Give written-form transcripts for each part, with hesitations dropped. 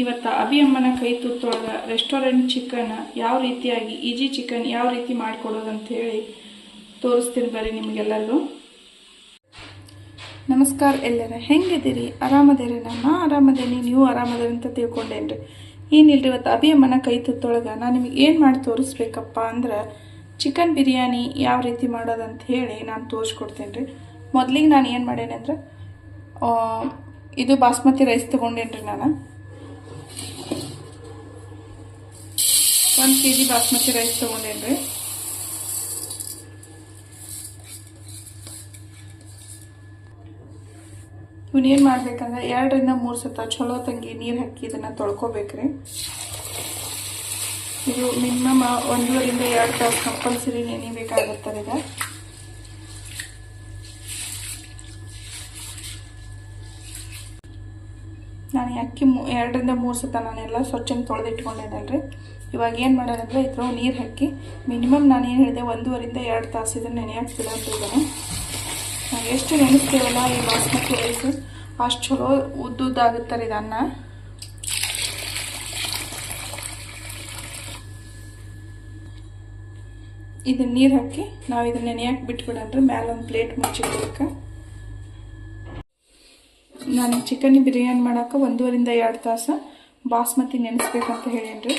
ಇವತ್ತು ಅಭಿಯಮ್ಮನ ಕೈ ತುತ್ತೊಳಗೆ restaurant chicken ಯಾವ ರೀತಿಯಾಗಿ ಈಜಿ ಚಿಕನ್ ಯಾವ ರೀತಿ ಮಾಡಿಕೊಡೋದಂತ ಹೇಳಿ ತೋರಿಸ್ತೀನಿ ಬರ್ರಿ ನಿಮಗೆಲ್ಲರಿಗೂ. ನಮಸ್ಕಾರ ಎಲ್ಲರ, ಹೆಂಗಿದ್ದೀರಿ? ಆರಾಮದೇರಿ? ನಾನು ಆರಾಮದೇನಿ, ನೀವು ಆರಾಮದೇರಿ ಅಂತ ತಿಳ್ಕೊಂಡೇನ್ರಿ. ಏನಿಲ್ರಿ, ಇವತ್ತು ಅಭಿಯಮ್ಮನ ಕೈ ತುತ್ತೊಳಗೆ ನಾನು ನಿಮಗೆ ಏನು ಮಾಡಿ ತೋರಿಸ್ಬೇಕಪ್ಪ ಅಂದ್ರೆ ಚಿಕನ್ ಬಿರಿಯಾನಿ ಯಾವ ರೀತಿ ಮಾಡೋದಂತ ಹೇಳಿ ನಾನು ತೋರಿಸ್ಕೊಡ್ತೇನೆ ರೀ. ಮೊದಲಿಗೆ ನಾನು ಏನು ಮಾಡೇನೆ ಅಂದ್ರೆ ಇದು ಬಾಸ್ಮತಿ ರೈಸ್ ತೊಗೊಂಡೇನ್ರಿ. ನಾನು 1 kg ಬಾಸ್ಮತಿ ರೈಸ್ ತೊಗೊಂಡೇನ್ರಿ. ಇವನ್ನೇನು ಮಾಡ್ಬೇಕಂದ್ರೆ 2 ರಿಂದ 3 ಸತ ಚಲೋ ತಂಗಿ ನೀರು ಹಾಕಿ ಇದನ್ನು ತೊಳ್ಕೊಬೇಕ್ರಿ. ಇದು ಮಿನಿಮಮ್ 1 ರಿಂದ 2 ತಾಸು ಕಂಪಲ್ಸರಿ ನೆನಿಬೇಕಾಗುತ್ತದೆ. ಈಗ ನಾನು ಅಕ್ಕಿ 2 ರಿಂದ 3 ಸತ ನಾನೆಲ್ಲ ಸ್ವಚ್ಛಂಗೆ ತೊಳೆದಿಟ್ಕೊಂಡಿದ್ದಲ್ರಿ. ಇವಾಗ ಏನು ಮಾಡೋದಂದ್ರೆ ಇದ್ರ ನೀರು ಹಾಕಿ ಮಿನಿಮಮ್ ನಾನು ಏನು ಹೇಳಿದೆ 1 ರಿಂದ 2 ತಾಸು ಇದನ್ನು ನೆನೆಯಕ್ಕೆ ಬಿಡೋದಿದ್ದಾನೆ. ನಾವು ಎಷ್ಟು ನೆನೆಸ್ತೇವಲ್ಲ ಈ ಬಾಸ್ಮತಿ ರೈಸ್ ಅಷ್ಟು ಚಲೋ ಉದ್ದುದ್ದಾಗುತ್ತಾರೆ ಇದು ಅನ್ನ. ಇದನ್ನ ನೀರು ಹಾಕಿ ನಾವು ಇದನ್ನ ನೆನೆಯಕ್ಕೆ ಬಿಟ್ಬಿಡನ್ರಿ. ಮೇಲೆ ಒಂದು ಪ್ಲೇಟ್ ಮುಚ್ಚಿಡ್ಬೇಕು. ನಾನು ಚಿಕನ್ ಬಿರಿಯಾನಿ ಮಾಡೋಕೆ 1 ರಿಂದ 2 ತಾಸು ಬಾಸ್ಮತಿ ನೆನೆಸ್ಬೇಕಂತ ಹೇಳೇನ್ರಿ.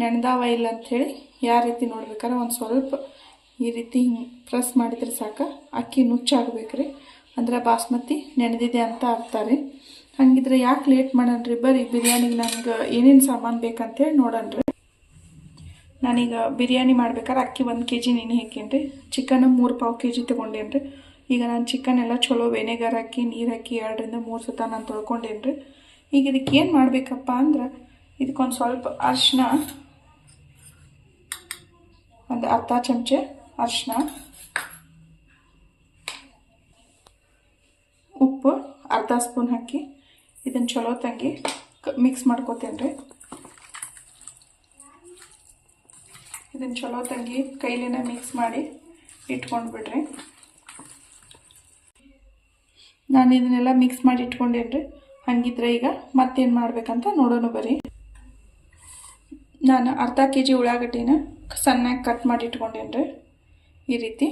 ನೆನೆದಾವ ಇಲ್ಲ ಅಂಥೇಳಿ ಯಾವ ರೀತಿ ನೋಡ್ಬೇಕಾದ್ರೆ ಒಂದು ಸ್ವಲ್ಪ ಈ ರೀತಿ ಹಿಂಗೆ ಪ್ರೆಸ್ ಮಾಡಿದ್ರೆ ಸಾಕು, ಅಕ್ಕಿ ನುಚ್ಚಾಗಬೇಕ್ರಿ. ಅಂದ್ರೆ ಬಾಸ್ಮತಿ ನೆನೆದಿದೆ ಅಂತ ಅರ್ಥ ರೀ. ಹಂಗಿದ್ರೆ ಯಾಕೆ ಲೇಟ್ ಮಾಡೋಣ್ರಿ, ಬರ್ರಿ ಬಿರಿಯಾನಿಗೆ ನನಗೆ ಏನೇನು ಸಾಮಾನು ಬೇಕಂತೇಳಿ ನೋಡೋಣ್ರಿ. ನಾನೀಗ ಬಿರಿಯಾನಿ ಮಾಡ್ಬೇಕಾದ್ರೆ ಅಕ್ಕಿ 1 kg ನೆನೆ ಹಾಕೇನ್ರಿ. ಚಿಕನ್ 3 ಪಾವು kg ತೊಗೊಂಡೇನ್ರಿ. ಈಗ ನಾನು ಚಿಕನ್ ಎಲ್ಲ ಚಲೋ ವೆನೆಗರ್ ಹಾಕಿ ನೀರು ಹಾಕಿ 2 ರಿಂದ 3 ಸತ ನಾನು ತೊಳ್ಕೊಂಡೇನ್ರಿ. ಈಗ ಇದಕ್ಕೆ ಏನು ಮಾಡಬೇಕಪ್ಪ ಅಂದ್ರೆ ಇದಕ್ಕೊಂದು ಸ್ವಲ್ಪ ಅರಿಶಿನ, ಒಂದು ಅರ್ಧ ಚಮಚೆ ಅರಿಶಿನ, ಉಪ್ಪು ಅರ್ಧ ಸ್ಪೂನ್ ಹಾಕಿ ಇದನ್ನು ಚಲೋ ತಂಗಿ ಮಿಕ್ಸ್ ಮಾಡ್ಕೋತೇನ್ರಿ. ಇದನ್ನು ಚಲೋ ತಂಗಿ ಕೈಲಿನ ಮಿಕ್ಸ್ ಮಾಡಿ ಇಟ್ಕೊಂಡು ಬಿಡ್ರಿ. ನಾನು ಇದನ್ನೆಲ್ಲ ಮಿಕ್ಸ್ ಮಾಡಿ ಇಟ್ಕೊಂಡೇನ್ರಿ. ಹಂಗಿದ್ರೆ ಈಗ ಮತ್ತೇನು ಮಾಡ್ಬೇಕಂತ ನೋಡೋಣ ಬರ್ರಿ. ನಾನು ಅರ್ಧ kg ಉಳ್ಳಾಗಡ್ಡಿನ ಸಣ್ಣಗೆ ಕಟ್ ಮಾಡಿ ಇಟ್ಕೊಂಡೇನ್ರಿ. ಈ ರೀತಿ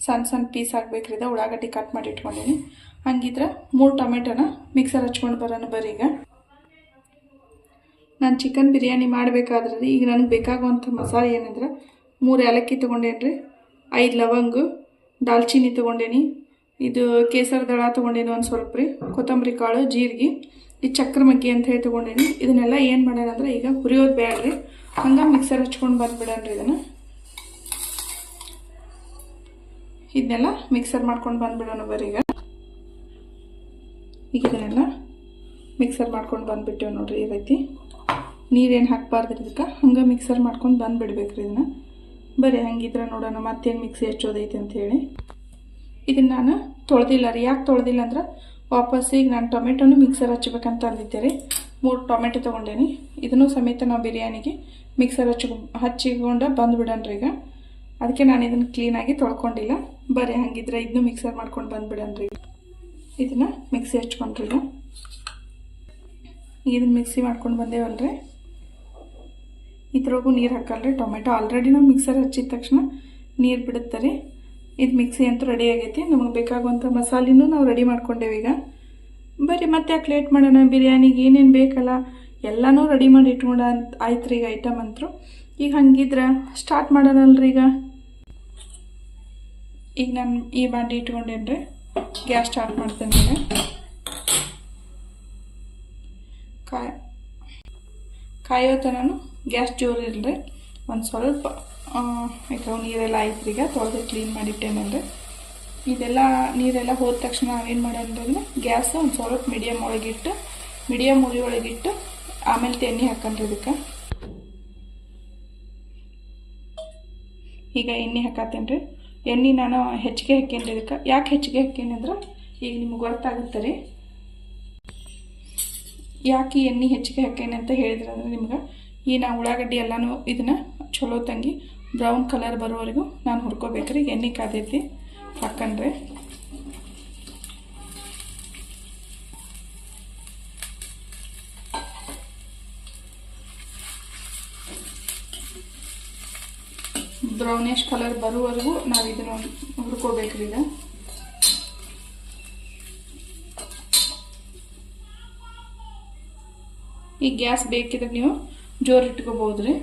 ಸಣ್ಣ ಸಣ್ಣ ಪೀಸ್ ಹಾಕ್ಬೇಕ್ರಿ. ಇದು ಉಳ್ಳಾಗಡ್ಡಿ ಕಟ್ ಮಾಡಿ ಇಟ್ಕೊಂಡೀನಿ. ಹಂಗಿದ್ರೆ 3 ಟೊಮೆಟೊನ ಮಿಕ್ಸರ್ ಹಚ್ಕೊಂಡು ಬರೋಣ ಬರ್ರಿ. ಈಗ ನಾನು ಚಿಕನ್ ಬಿರಿಯಾನಿ ಮಾಡಬೇಕಾದ್ರೆ ಈಗ ನನಗೆ ಬೇಕಾಗುವಂಥ ಮಸಾಲೆ ಏನಂದ್ರೆ 3 ಏಲಕ್ಕಿ ತೊಗೊಂಡೇನ್ರಿ, 5 ಲವಂಗ, ದಾಲ್ಚಿನ್ನಿ ತೊಗೊಂಡೇನಿ, ಇದು ಕೇಸರ ದಳ ತೊಗೊಂಡೇನಿ ಒಂದು ಸ್ವಲ್ಪ ರೀ, ಕೊತ್ತಂಬರಿ ಕಾಳು, ಜೀರಿಗೆ, ಈ ಚಕ್ರ ಮಗ್ಗಿ ಅಂತ ಹೇಳಿ ತೊಗೊಂಡೇನಿ. ಇದನ್ನೆಲ್ಲ ಏನು ಮಾಡೋಣ ಅಂದ್ರೆ ಈಗ ಹುರಿಯೋದು ಬೇಡ್ರಿ, ಹಂಗೆ ಮಿಕ್ಸರ್ ಹಚ್ಕೊಂಡು ಬಂದುಬಿಡನ್ರಿ. ಇದನ್ನೆಲ್ಲ ಮಿಕ್ಸರ್ ಮಾಡ್ಕೊಂಡು ಬಂದುಬಿಡೋಣ ಬರ್ರಿ. ಈಗ ಇದನ್ನೆಲ್ಲ ಮಿಕ್ಸರ್ ಮಾಡ್ಕೊಂಡು ಬಂದುಬಿಟ್ಟೇವೆ ನೋಡ್ರಿ. ಈ ರೀತಿ ನೀರೇನು ಹಾಕಬಾರ್ದು ಇದಕ್ಕೆ, ಹಂಗೆ ಮಿಕ್ಸರ್ ಮಾಡ್ಕೊಂಡು ಬಂದುಬಿಡ್ಬೇಕ್ರಿ. ಇದನ್ನು ಬರೀ ಹಂಗಿದ್ರೆ ನೋಡೋಣ ಮತ್ತೇನು ಮಿಕ್ಸಿ ಹಚ್ಚೋದೈತೆ ಅಂಥೇಳಿ. ಇದನ್ನು ನಾನು ತೊಳೆದಿಲ್ಲ ರೀ. ಯಾಕೆ ತೊಳೆದಿಲ್ಲ ಅಂದ್ರೆ ವಾಪಸ್ ಈಗ ನಾನು ಟೊಮೆಟೊನು ಮಿಕ್ಸರ್ ಹಚ್ಬೇಕಂತ ಅಂದಿದ್ದೆ ರೀ. 3 ಟೊಮೆಟೊ ತೊಗೊಂಡೇನಿ. ಇದನ್ನು ಸಮೇತ ನಾವು ಬಿರಿಯಾನಿಗೆ ಮಿಕ್ಸರ್ ಹಚ್ಚಿಕೊಂಡು ಬಂದುಬಿಡನ್ರಿ. ಈಗ ಅದಕ್ಕೆ ನಾನು ಇದನ್ನು ಕ್ಲೀನಾಗಿ ತೊಳ್ಕೊಂಡಿಲ್ಲ. ಬರೀ ಹಂಗಿದ್ರೆ ಇದನ್ನು ಮಿಕ್ಸರ್ ಮಾಡ್ಕೊಂಡು ಬಂದುಬಿಡನ್ರಿ. ಇದನ್ನು ಮಿಕ್ಸಿ ಹಚ್ಕೊಂಡ್ರಿ. ಈಗ ಇದನ್ನು ಮಿಕ್ಸಿ ಮಾಡ್ಕೊಂಡು ಬಂದೇವಲ್ರಿ. ಇದ್ರೊಳಗೂ ನೀರು ಹಾಕಲ್ರಿ. ಟೊಮೆಟೊ ಆಲ್ರೆಡಿ ನಾವು ಮಿಕ್ಸರ್ ಹಚ್ಚಿದ ತಕ್ಷಣ ನೀರು ಬಿಡುತ್ತೆ ರೀ. ಇದು ಮಿಕ್ಸಿ ಅಂತೂ ರೆಡಿ ಆಗೈತಿ. ನಮಗೆ ಬೇಕಾಗುವಂಥ ಮಸಾಲೆನೂ ನಾವು ರೆಡಿ ಮಾಡ್ಕೊಂಡೇವೆ. ಈಗ ಬರೀ ಮತ್ತೆ ಯಾಕೆ ಲೇಟ್ ಮಾಡೋಣ, ಬಿರಿಯಾನಿಗೆ ಏನೇನು ಬೇಕಲ್ಲ ಎಲ್ಲನೂ ರೆಡಿ ಮಾಡಿ ಇಟ್ಕೊಂಡ ಆಯ್ತು ರೀ. ಈಗ ಐಟಮ್ ಅಂತರು ಈಗ ಹಂಗಿದ್ರೆ ಸ್ಟಾರ್ಟ್ ಮಾಡೋಣಲ್ರಿ. ಈಗ ನಾನು ಈ ಬಾಂಡಿ ಇಟ್ಕೊಂಡೇನ್ರಿ. ಗ್ಯಾಸ್ ಸ್ಟಾರ್ಟ್ ಮಾಡ್ತೇನೆ. ಈಗ ಕಾಯೋತ ನಾನು ಗ್ಯಾಸ್ ಜೋರು ಇರಲಿ. ಒಂದು ಸ್ವಲ್ಪ ಯಾಕೆ ನೀರೆಲ್ಲ ಆಯ್ತು. ಈಗ ತೊಳೆದು ಕ್ಲೀನ್ ಮಾಡಿಟ್ಟೇನಂದ್ರೆ ಇದೆಲ್ಲ ನೀರೆಲ್ಲ ಹೋದ ತಕ್ಷಣ ನಾವೇನು ಮಾಡೋಣ ಗ್ಯಾಸ್ ಒಂದು ಸ್ವಲ್ಪ ಮೀಡಿಯಮ್ ಉರಿ ಒಳಗಿಟ್ಟು ಆಮೇಲೆ ಎಣ್ಣೆ ಹಾಕಂಡ್ರಿ. ಇದಕ್ಕೆ ಈಗ ಎಣ್ಣೆ ಹಾಕತ್ತೇನೆ ರೀ. ಎಣ್ಣೆ ನಾನು ಹೆಚ್ಚಿಗೆ ಹಾಕೇನ್ರಿ. ಇದಕ್ಕೆ ಯಾಕೆ ಹೆಚ್ಚಿಗೆ ಹಾಕೇನಿ ಅಂದ್ರೆ ಈಗ ನಿಮ್ಗೆ ಗೊತ್ತಾಗುತ್ತೆ ರೀ ಯಾಕೆ ಎಣ್ಣೆ ಹೆಚ್ಚಿಗೆ ಹಾಕೇನೆ ಅಂತ ಹೇಳಿದ್ರೆ ಅಂದ್ರೆ ನಿಮ್ಗೆ ಈ ನಾವು ಉಳ್ಳಾಗಡ್ಡಿ ಎಲ್ಲನೂ ಇದನ್ನು ಚಲೋ ತಂಗಿ ಬ್ರೌನ್ ಕಲರ್ ಬರೋವರೆಗೂ ನಾನು ಹುರ್ಕೋಬೇಕ್ರಿ. ಎಣ್ಣೆ ಕಾದೈತಿ ಹಾಕಂಡ್ರೆ ಬ್ರೌನಿಷ್ ಕಲರ್ ಬರುವವರೆಗೂ ನಾವು ಇದನ್ನು ಹುರ್ಕೋಬೇಕ್ರಿ. ಈಗ ಈ ಗ್ಯಾಸ್ ಬೇಕಿದ್ರೆ ನೀವು ಜೋರು ಇಟ್ಕೋಬಹುದ್ರಿ.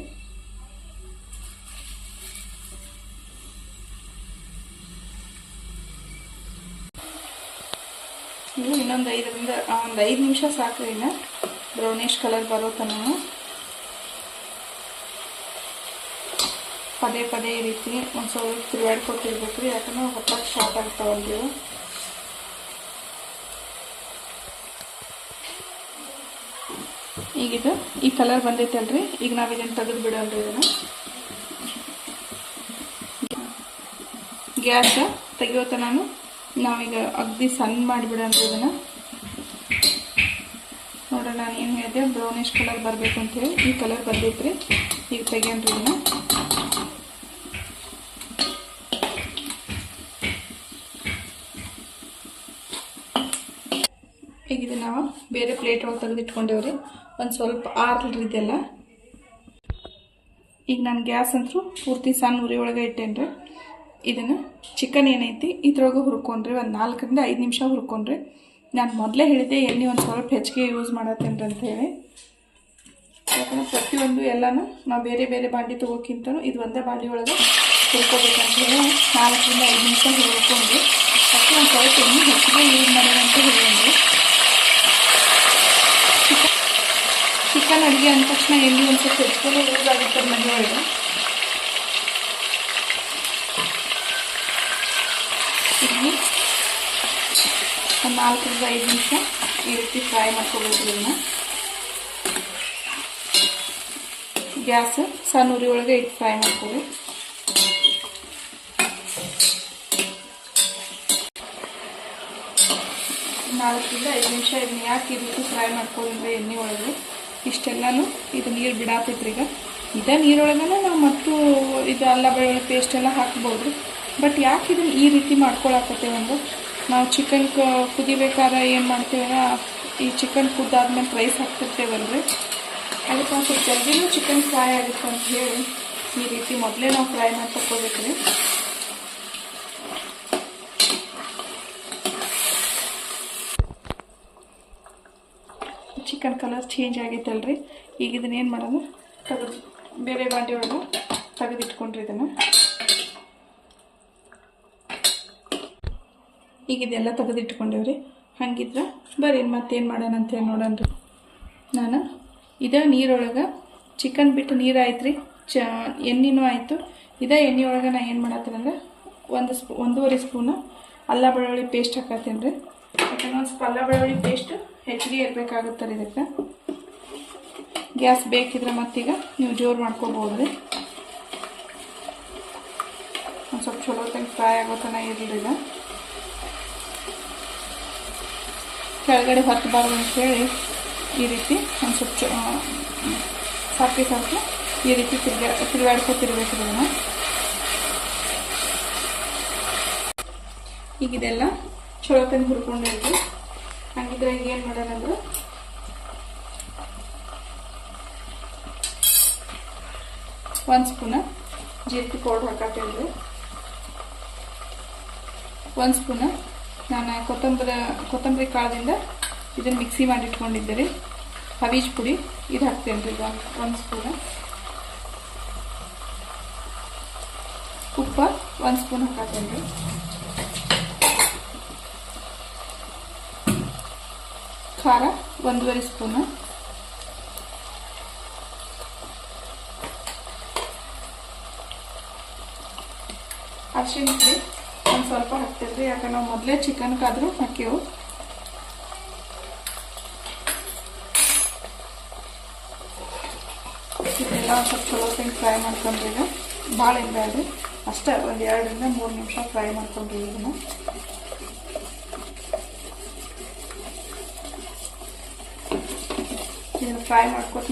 ಇದು ಇನ್ನೊಂದು 5 ನಿಮಿಷ ಸಾಕ್ರಿ. ಇನ್ನು ಬ್ರೌನಿಷ್ ಕಲರ್ ಬರೋ ತನಕ ಪದೇ ಪದೇ ಈ ರೀತಿ ಒಂದು ಸ್ವಲ್ಪ ತಿರುಗಾಡ್ಕೊತಿರ್ಬೇಕು ರೀ, ಯಾಕಂದ್ರೆ ಹೊತ್ತಕ್ಕೆ ಸ್ಟಾರ್ಟ್ ಆಗ್ತಾವಲ್ರಿ ಇವು. ಈಗಿದು ಈ ಕಲರ್ ಬಂದೈತಲ್ರಿ, ಈಗ ನಾವು ಇದನ್ನು ತೆಗೆದು ಬಿಡೋಲ್ರಿ. ಇದನ್ನು ಗ್ಯಾಸ್ ತೆಗಿಯೋತ ನಾವೀಗ ಅಗದಿ ಸಣ್ಣ ಮಾಡಿಬಿಡೋಲ್ರಿ. ಇದನ್ನು ನೋಡ್ರಿ, ನಾನು ಏನು ಹೇಳಿದೆ, ಬ್ರೌನಿಷ್ ಕಲರ್ ಬರಬೇಕು ಅಂತೇಳಿ ಈ ಕಲರ್ ಬಂದೈತ್ರಿ. ಈಗ ತೆಗಿಯೋಣ್ರಿ ಇದನ್ನು. ಈಗ ಇದು ನಾವು ಬೇರೆ ಪ್ಲೇಟ್ ಒಳಗೆ ತೆಗೆದಿಟ್ಕೊಂಡೇವ್ರಿ. ಒಂದು ಸ್ವಲ್ಪ ಆರ್ಲ್ರಿ ಇದೆಲ್ಲ. ಈಗ ನಾನು ಗ್ಯಾಸ್ ಅಂತೂ ಪೂರ್ತಿ ಸಣ್ಣ ಉರಿ ಒಳಗೆ ಇಟ್ಟೇನ್ರಿ. ಇದನ್ನು ಚಿಕನ್ ಏನೈತಿ ಇದ್ರೊಳಗೆ ಹುರ್ಕೊಂಡ್ರಿ. ಒಂದು 4 ರಿಂದ 5 ನಿಮಿಷ ಹುರ್ಕೊಂಡ್ರಿ. ನಾನು ಮೊದಲೇ ಹೇಳಿದ್ದೆ ಎಣ್ಣೆ ಒಂದು ಸ್ವಲ್ಪ ಹೆಚ್ಚಿಗೆ ಯೂಸ್ ಮಾಡತ್ತೇನ್ರಿ ಅಂತೇಳಿ. ಯಾಕಂದ್ರೆ ಪ್ರತಿಯೊಂದು ಎಲ್ಲನೂ ನಾವು ಬೇರೆ ಬೇರೆ ಬಾಂಡಿ ತೊಗೋಕ್ಕಿಂತನೂ ಇದು ಒಂದೇ ಬಾಂಡಿ ಒಳಗೆ ಹುರ್ಕೋಬೇಕಂತ ಹೇಳಿ 4 ರಿಂದ 5 ನಿಮಿಷ ಹುರ್ಕೊಂಡ್ರಿ. ಅದಕ್ಕೆ ಒಂದು ಸ್ವಲ್ಪ ಎಣ್ಣೆ ಹೆಚ್ಚಿಗೆ ಯೂಸ್ ಮಾಡೋದಂತ ಹೇಳಂದ್ರಿ. ಚಿಕನ್ ಅಡುಗೆ ಅಂದ ತಕ್ಷಣ ಎಣ್ಣೆ ಒಂದು ಸ್ವಲ್ಪ ಹೆಚ್ಚಿಗೆ ಯೂಸ್ ಆಗುತ್ತೆ ಮನೆ ಒಳಗೆ. ಇಲ್ಲಿ ಒಂದು 4 ರಿಂದ 5 ನಿಮಿಷ ಈ ರೀತಿ ಫ್ರೈ ಮಾಡ್ಕೋಬೇಕು. ಇದನ್ನು ಗ್ಯಾಸ್ ಸಣ್ಣ ಉರಿ ಒಳಗೆ ಇಟ್ಟು ಫ್ರೈ ಮಾಡ್ಕೊಳ್ಳಿ. 4 ರಿಂದ 5 ನಿಮಿಷ ಇದನ್ನ ಯಾಕೆ ಈ ರೀತಿ ಫ್ರೈ ಮಾಡ್ಕೊಳ್ಳಿದ್ರೆ ಎಣ್ಣೆ ಒಳಗೆ ಇಷ್ಟೆಲ್ಲನೂ ಇದು ನೀರು ಬಿಡಾತೈತ್ರಿ. ಈಗ ಇದೇ ನೀರೊಳಗನ ನಾವು ಮತ್ತು ಇದು ಅಲ್ಲ ಬೆಳ್ಳುಳ್ಳಿ ಪೇಸ್ಟ್ ಎಲ್ಲ ಹಾಕ್ಬೋದು. ಬಟ್ ಯಾಕೆ ಇದನ್ನು ಈ ರೀತಿ ಮಾಡ್ಕೊಳಕತ್ತೇವಂದ್ರೆ, ನಾವು ಚಿಕನ್ ಕುದಿಬೇಕಾದ್ರೆ ಏನು ಮಾಡ್ತೇವೆ, ಈ ಚಿಕನ್ ಕುದ್ದಾದ್ಮೇಲೆ ರೈಸ್ ಹಾಕ್ತಿರ್ತೇವಲ್ರಿ, ಅದಕ್ಕೆ ಒಂದು ಸ್ವಲ್ಪ ಜಲ್ದಿನೂ ಚಿಕನ್ ಫ್ರೈ ಆಗುತ್ತೆ ಅಂತ ಹೇಳಿ ಈ ರೀತಿ ಮೊದಲೇ ನಾವು ಫ್ರೈ ಮಾಡಿ ತಕ್ಕೋಬೇಕ್ರಿ. ಚಿಕನ್ ಕಲರ್ ಚೇಂಜ್ ಆಗೈತಲ್ರಿ. ಈಗ ಇದನ್ನ ಏನು ಮಾಡೋದು, ಬೇರೆ ಬಾಂಡೆ ಒಳಗೆ ತೆಗೆದಿಟ್ಕೊಂಡ್ರಿ. ಇದನ್ನು ಈಗ ಇದೆಲ್ಲ ತೆಗೆದಿಟ್ಕೊಂಡೇವ್ರಿ. ಹಂಗಿದ್ರೆ ಬರ್ರಿ ಮತ್ತೇನು ಮಾಡೋಣ ಅಂತೇಳಿ ನೋಡೋಣ್ರಿ. ನಾನು ಇದೇ ನೀರೊಳಗೆ ಚಿಕನ್ ಬಿಟ್ಟು ನೀರು ಆಯ್ತು ರೀ, ಎಣ್ಣೆನೂ ಆಯಿತು. ಇದೇ ಎಣ್ಣೆ ಒಳಗೆ ನಾನು ಏನು ಮಾಡತ್ತೀನಿ ಅಂದ್ರೆ 1.5 ಸ್ಪೂನು ಅಲ್ಲ ಬೆಳ್ಳುಳ್ಳಿ ಪೇಸ್ಟ್ ಹಾಕತ್ತೀನಿ ರೀ. ಯಾಕಂದ್ರೆ ಒಂದು ಸ್ವಲ್ಪ ಅಲ್ಲ ಬೆಳ್ಳುಳ್ಳಿ ಪೇಸ್ಟ್ ಹೆಚ್ಚಿಗೆ ಇರಬೇಕಾಗುತ್ತೆ ರೀ. ಇದಕ್ಕೆ ಗ್ಯಾಸ್ ಬೇಕಿದ್ರೆ ಮತ್ತೀಗ ನೀವು ಜೋರು ಮಾಡ್ಕೋಬೋದು ರೀ. ಒಂದು ಸ್ವಲ್ಪ ಚಲೋ ತಂಗೆ ಫ್ರೈ ಆಗೋ ತನಕ ಇರಲಿ. ಈಗ ಕೆಳಗಡೆ ಹೊತ್ತಬಾರ್ದು ಅಂತೇಳಿ ಈ ರೀತಿ ಒಂದು ಸ್ವಲ್ಪ ಸಾಕು ಈ ರೀತಿ ತಿರುಗಾಡ್ಕೊತಿರ್ಬೇಕು ಇದನ್ನು. ಈಗ ಇದೆಲ್ಲ ಚಲೋ ತಂದು ಹುರ್ಕೊಂಡಿರ್ತೀವಿ. ಹಂಗಿದ್ರೆ ಈಗ ಏನು ಮಾಡೋಣ ಅಂದ್ರೆ, ಒಂದು ಸ್ಪೂನ ಜೀರಿಗೆ ಪೌಡ್ರ್ ಹಾಕತ್ತೇವೆ. 1 ಸ್ಪೂನ ನಾನು ಕೊತ್ತಂಬರಿ ಕಾಳದಿಂದ ಇದನ್ನು ಮಿಕ್ಸಿ ಮಾಡಿ ಇಟ್ಕೊಂಡಿದ್ದೆ ರೀ. ಹವೀಜ್ ಪುಡಿ ಇದು ಹಾಕ್ತೇನೆ ರೀ. 1 ಸ್ಪೂನ ಉಪ್ಪು 1 ಸ್ಪೂನ್ ಹಾಕತ್ತೇನೆ ರೀ. ಖಾರ 1.5 ಸ್ಪೂನು. ಅರಿಶಿಣ ಪುಡಿ ಒಂದು ಸ್ವಲ್ಪ ಹಾಕ್ತೇವೆ. ಯಾಕಂದ್ರೆ ನಾವು ಮೊದಲೇ ಚಿಕನ್ಗಾದರೂ ಹಾಕೇವು. ಇದೆಲ್ಲ ಒಂದು ಸ್ವಲ್ಪ ಚಲೋ ತಂಗೆ ಫ್ರೈ ಮಾಡ್ಕೊಂಡ್ರಿ. ಈಗ ಭಾಳ ಇರಬೇಡ್ರಿ, ಅಷ್ಟೇ ಒಂದು 2 ರಿಂದ 3 ನಿಮಿಷ ಫ್ರೈ ಮಾಡ್ಕೊಂಡ್ರಿ. ಇದನ್ನು ಫ್ರೈ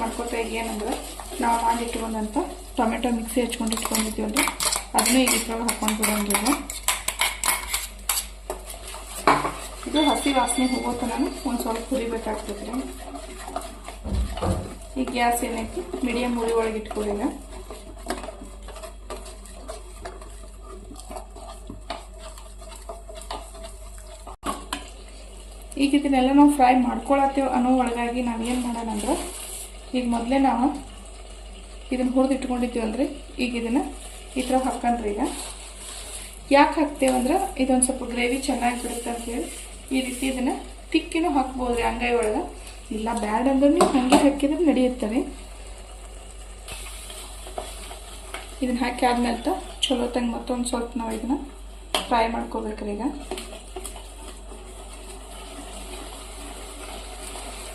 ಮಾಡ್ಕೋತ ಈಗ ಏನಂದ್ರೆ, ನಾವು ಮಾಡಿಟ್ಕೊಂಡಂಥ ಟೊಮೆಟೊ ಮಿಕ್ಸಿ ಹಚ್ಕೊಂಡು ಇಟ್ಕೊಂಡಿದ್ದೀವಲ್ರಿ, ಅದನ್ನೂ ಈಗ ಇದ್ರೊಳಗೆ ಹಾಕ್ಕೊಂಡು ಬಿಡೋಂಗಿಲ್ಲ. ಇದು ಹಸಿ ವಾಸನೆ ಹೋಗೋತ ನಾನು ಒಂದು ಸ್ವಲ್ಪ ಹುರಿಬೇಕಾಗ್ತದೆ ರೀ. ಈ ಗ್ಯಾಸ್ ಏನೈತಿ ಮೀಡಿಯಮ್ ಉರಿ ಒಳಗೆ ಇಟ್ಕೊಳ್ಳಿಲ್ಲ. ಈಗ ಇದನ್ನೆಲ್ಲ ನಾವು ಫ್ರೈ ಮಾಡ್ಕೊಳತ್ತೇವೆ ಅನ್ನೋ ಒಳಗಾಗಿ ನಾವೇನು ಮಾಡೋಣ ಅಂದ್ರೆ ಈಗ ಮೊದಲೇ ನಾವು ಇದನ್ನು ಹುರಿದು ಇಟ್ಕೊಂಡಿದ್ದೀವಲ್ರಿ, ಈಗ ಇದನ್ನು ಈ ಥರ ಹಾಕೊಂಡ್ರಿ. ಈಗ ಯಾಕೆ ಹಾಕ್ತೇವಂದ್ರೆ ಇದೊಂದು ಸ್ವಲ್ಪ ಗ್ರೇವಿ ಚೆನ್ನಾಗಿ ಬಿಡುತ್ತೆ ಅಂತೇಳಿ ಈ ರೀತಿ ಇದನ್ನು ತಿಕ್ಕಿನೂ ಹಾಕ್ಬೋದು ರೀ ಅಂಗೈ ಒಳಗೆ. ಇಲ್ಲ ಬ್ಯಾಡ್ ಅಂದ್ರೆ ನೀವು ಹಾಗೆ ಹಾಕಿದ್ರೆ ನಡೆಯುತ್ತೆ. ಇದನ್ನು ಹಾಕಿ ಆದ್ಮೇಲೆ ಚಲೋ ತಂಗೆ ಮತ್ತೊಂದು ಸ್ವಲ್ಪ ನಾವು ಇದನ್ನು ಫ್ರೈ ಮಾಡ್ಕೋಬೇಕ್ರಿ. ಈಗ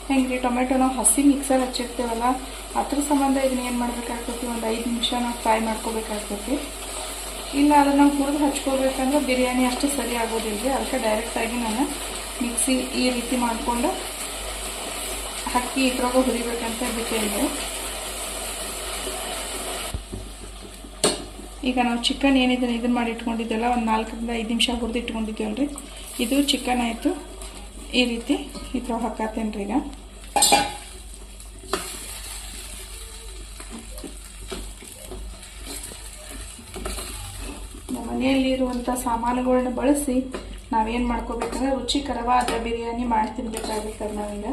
ಹೆಂಗೆ ರೀ, ಟೊಮೆಟೊ ನಾವು ಹಸಿ ಮಿಕ್ಸರ್ ಹಚ್ಚಿರ್ತೇವಲ್ಲ, ಅದ್ರ ಸಂಬಂಧ ಇದನ್ನ ಏನು ಮಾಡ್ಬೇಕಾಗ್ತೈತಿ, ಒಂದು 5 ನಿಮಿಷ ನಾವು ಫ್ರೈ ಮಾಡ್ಕೋಬೇಕಾಗ್ತೈತಿ. ಇಲ್ಲ ಅದನ್ನು ನಾವು ಹುರಿದು ಹಚ್ಕೋಬೇಕಂದ್ರೆ ಬಿರಿಯಾನಿ ಅಷ್ಟು ಸರಿ ಆಗೋದಿಲ್ಲ ರೀ. ಅದಕ್ಕೆ ಡೈರೆಕ್ಟಾಗಿ ನಾನು ಮಿಕ್ಸಿ ಈ ರೀತಿ ಮಾಡಿಕೊಂಡು ಅಕ್ಕಿ ಇದ್ರಾಗ ಹುರಿಬೇಕಂತ ಬಿಟ್ಟೇನೆ. ಈಗ ನಾವು ಚಿಕನ್ ಏನಿದೆ ಇದನ್ನು ಮಾಡಿ ಇಟ್ಕೊಂಡಿದ್ದೆಲ್ಲ ಒಂದು 4 ರಿಂದ 5 ನಿಮಿಷ ಹುರಿದು ಇಟ್ಕೊಂಡಿದ್ದೀವಲ್ರಿ, ಇದು ಚಿಕನ್ ಆಯಿತು. ಈ ರೀತಿ ಈ ಥರ ಹಾಕತ್ತೇನೆ ರೀ. ಈಗ ನಮ್ಮ ಮನೆಯಲ್ಲಿರುವಂಥ ಸಾಮಾನುಗಳನ್ನ ಬಳಸಿ ನಾವೇನು ಮಾಡ್ಕೋಬೇಕಂದ್ರೆ ರುಚಿಕರವಾದ ಬಿರಿಯಾನಿ ಮಾಡಿ ತಿನ್ಬೇಕಾಗುತ್ತೆ. ನಾವೀಗ